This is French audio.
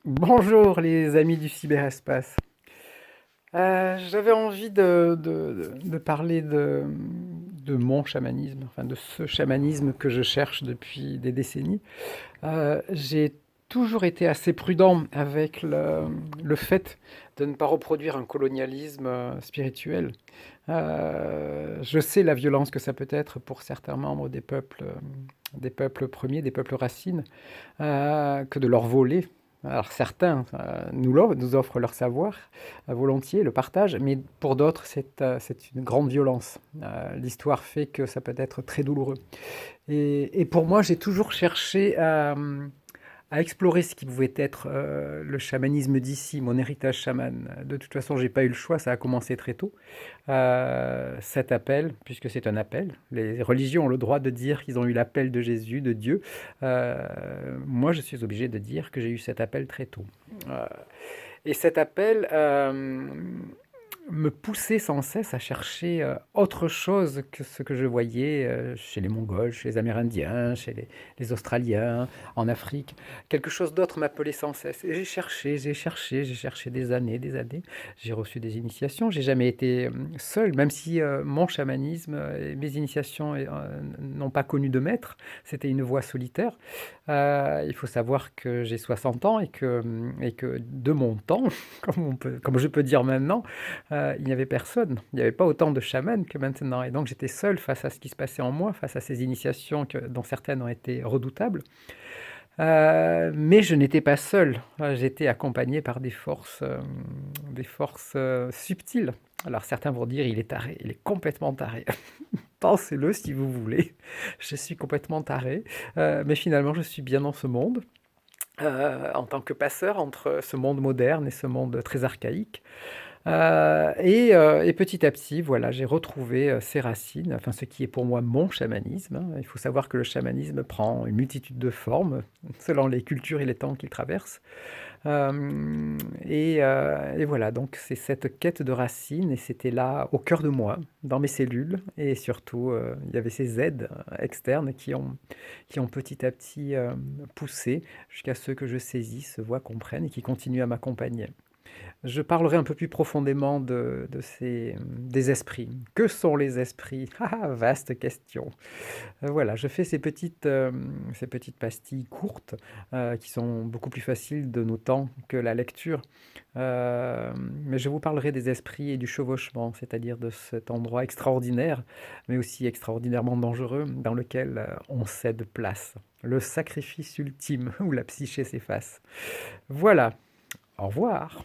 Bonjour les amis du cyberespace. J'avais envie de parler de mon chamanisme, enfin de ce chamanisme que je cherche depuis des décennies. J'ai toujours été assez prudent avec le fait de ne pas reproduire un colonialisme spirituel. Je sais la violence que ça peut être pour certains membres des peuples premiers, des peuples racines, que de leur voler. Alors certains nous offrent leur savoir volontiers, le partagent, mais pour d'autres c'est une grande violence. L'histoire fait que ça peut être très douloureux. Et pour moi j'ai toujours cherché à explorer ce qui pouvait être le chamanisme d'ici, mon héritage chaman. De toute façon, j'ai pas eu le choix, ça a commencé très tôt. Cet appel, puisque c'est un appel, les religions ont le droit de dire qu'ils ont eu l'appel de Jésus, de Dieu. Moi, je suis obligé de dire que j'ai eu cet appel très tôt. Euh, et cet appel me poussait sans cesse à chercher autre chose que ce que je voyais chez les Mongols, chez les Amérindiens, chez les Australiens, en Afrique. Quelque chose d'autre m'appelait sans cesse. Et j'ai cherché des années, des années. J'ai reçu des initiations. J'ai jamais été seul, même si mon chamanisme et mes initiations n'ont pas connu de maître. C'était une voie solitaire. Il faut savoir que j'ai 60 ans et que de mon temps, comme je peux dire maintenant, il n'y avait personne. Il n'y avait pas autant de chamans que maintenant. Et donc j'étais seul face à ce qui se passait en moi, face à ces initiations dont certaines ont été redoutables. Mais je n'étais pas seul. J'étais accompagné par des forces subtiles. Alors certains vont dire il est taré, il est complètement taré. Pensez-le si vous voulez. Je suis complètement taré, mais finalement je suis bien dans ce monde. En tant que passeur entre ce monde moderne et ce monde très archaïque. Et petit à petit, voilà, j'ai retrouvé ces racines, enfin ce qui est pour moi mon chamanisme, hein. Il faut savoir que le chamanisme prend une multitude de formes selon les cultures et les temps qu'il traverse. Et voilà, donc c'est cette quête de racines et c'était là au cœur de moi, dans mes cellules. Et surtout, il y avait ces aides externes qui ont petit à petit poussé jusqu'à ce que je saisisse, vois, comprenne et qui continuent à m'accompagner. Je parlerai un peu plus profondément des esprits. Que sont les esprits? Ah, vaste question. Voilà, je fais ces petites pastilles courtes qui sont beaucoup plus faciles de nos temps que la lecture. Mais je vous parlerai des esprits et du chevauchement, c'est-à-dire de cet endroit extraordinaire, mais aussi extraordinairement dangereux, dans lequel on cède place. Le sacrifice ultime où la psyché s'efface. Voilà, au revoir.